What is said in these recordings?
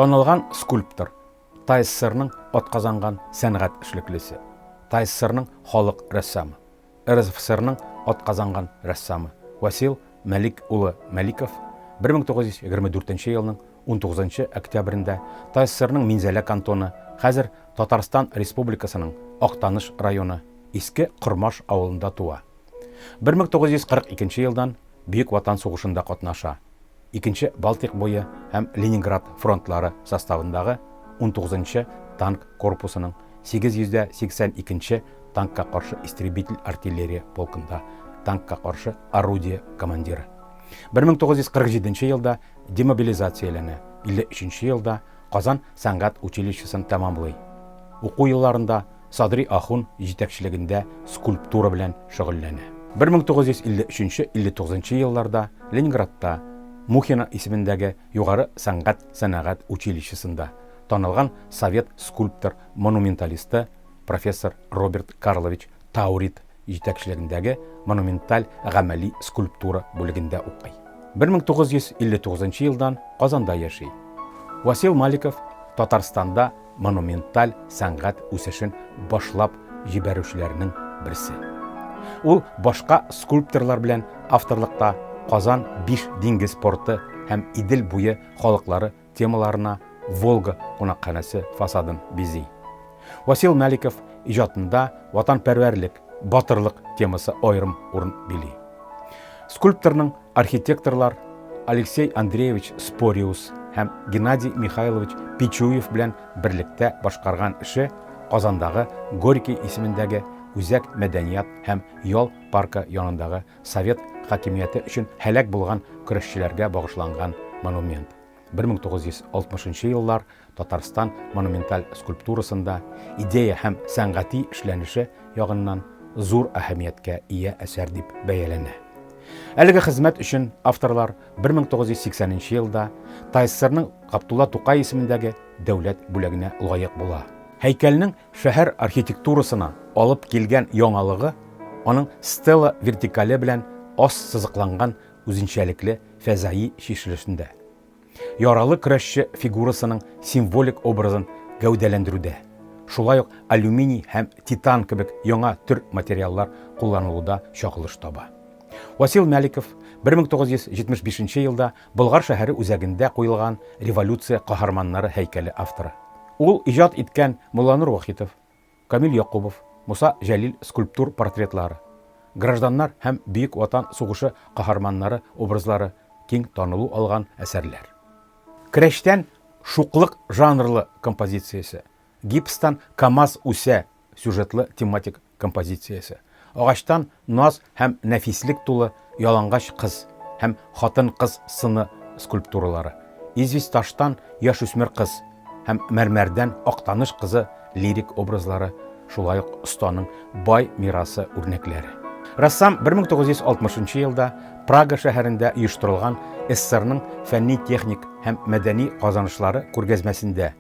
Танылган скульптор, ТССРның атказанган сәнгать эшлеклесе, ТССРның халык рәссамы, РСФСРның атказанган рәссамы Васил Мәлик улы Мәликов 1924 елның 19 октябрендә ТССРның Минзәлә кантоны, хәзер Татарстан Республикасының Актаныш районы Иске Кормаш авылында туа. 1942 елдан Бөек Ватан сугышында катнаша. Икенче Балтик буе һәм Ленинград фронтлары составындагы 19 танк корпусының 882 танкка каршы истребитель артиллерия полкында танкка каршы орудие командиры. 1947 елда демобилизацияләнә, 53 елда Казан сәнгать училищесын тәмамлый. Уку елларында Садри Ахун җитәкчелегендә скульптура белән шөгыльләнә. 1953-59 елларда Ленинградта Мухина исемендәге югары сәнгать училищесында танылган совет скульптор-монументалисты профессор Роберт Карлович Таурит җитәкчелегендәге монументаль гамәли скульптура бүлегендә укый. 1959 елдан Казанда яши. Васил Маликов Татарстанда монументаль сәнгать үсешен башлап җибәрүчеләрнең берсе. Ул башка скульпторлар белән авторлыкта Казан 5 диңгез порты һәм Идел буе халыклары темаларына Волга кунакханәсе фасадын бизи. Васил Мәликов иҗатында ватанпәрвәрлек, батырлык темасы аерым урын били. Скульпторның архитекторлар Алексей Андреевич Спориус һәм Геннадий Михайлович Пичуев белән берлектә башкарган эше Казандагы Горький исемендәге Үзәк мәдәният һәм ял паркы янындагы Совет хакимияте өчен һәлак булган көрәшчеләргә багышланган монумент. 1960 еллар Татарстан монументаль скульптурасында идея һәм сәнгати эшләнеше ягыннан зур әһәмияткә ия әсәр дип бәяләнә. Әлеге хезмәт өчен авторлар 1980 елда ТССРның Габдулла Тукай исемендәге дәүләт бүләгенә лаек була. Һәйкәлнең шәһәр архитектурасына алып килгән яңалыгы аның стела вертикале белән ас сызыкланган үзенчәлекле фәзаи шишелешендә. Яралы көрәшче фигурасының символик образын гәүдәләндерүдә. Шулай ук алюминий һәм титан кебек яңа төр материаллар кулланылуда чагылыш таба. Васил Мәликов 1975 елда Болгар шәһәре үзәгендә куелган революция каһарманнары һәйкәле авторы. Ул иҗат иткән Мулланур Вахитов, Камил Якубов, Муса Җәлил скульптур портретлары, гражданнар һәм Бөек Ватан сугышы каһарманнары образлары киң танылу алган әсәрләр. Көрәштән шуклык жанрлы композициясе, гипстан КамАЗ үсә сюжетлы тематик композициясе, агачтан наз һәм нәфислек тулы ялангач кыз һәм хатын-кыз сыны скульптуралары, известаштан яшүсмер кыз һәм мәрмәрдән Актаныш кызы лирик образлары, шулай ук останың бай мирасы үрнәкләре. Рәссам 1960 елда Прага шәһәрендә оештырылган СССРның фәнни-техник һәм мәдәни казанышлары күргәзмәсендә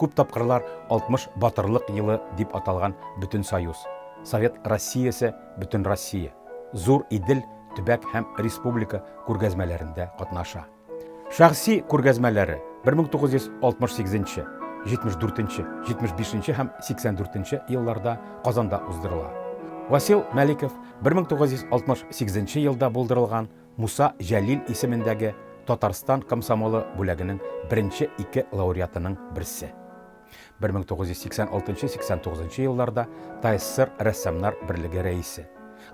күп тапкырлар 60 батырлык елы дип аталган Бөтен Союз, Совет Россиясе, Бөтен Россия, Зур Идел, Төбәк һәм Республика күргәзмәләрендә катнаша. Шәхси күргәзмәләре 1968, 74, 75 һәм 84 елларда Казанда уздырыла. Васил Мәликов 1968 елда булдырылган Муса Җәлил исемендәге Татарстан комсомолы бүләгенең беренче 2 лауреатының берсе. 1986-89 елларда ТССР рәссамнар берлеге рәисе.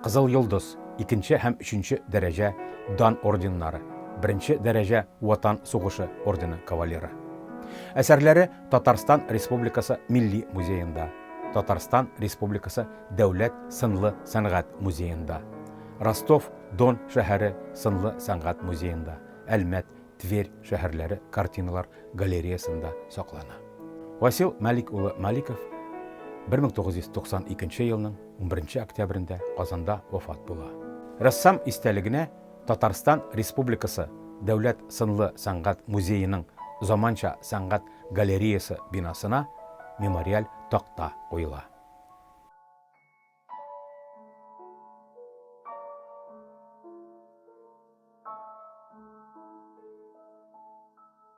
Кызыл йолдыз 2 һәм 3 дәрәҗә дан орденнары, 1 дәрәҗә Ватан сугышы ордены кавалеры. Әсәрләре Татарстан Республикасы Милли музеенда, Татарстан Республикасы Дәүләт сынлы сәнгать музеенда, Ростов-Дон шәһәре сынлы сәнгать музеенда, Әлмәт, Тверь шәһәрләре картиналар галереясында саклана. Васил Мәлик улы Мәликов 1992 елның 11 октябрендә Казанда вафат була. Рәссам истәлегенә Татарстан Республикасы Дәүләт сынлы сәнгать музееның заманча сәнгать галереясы бинасына мемориаль такта куела.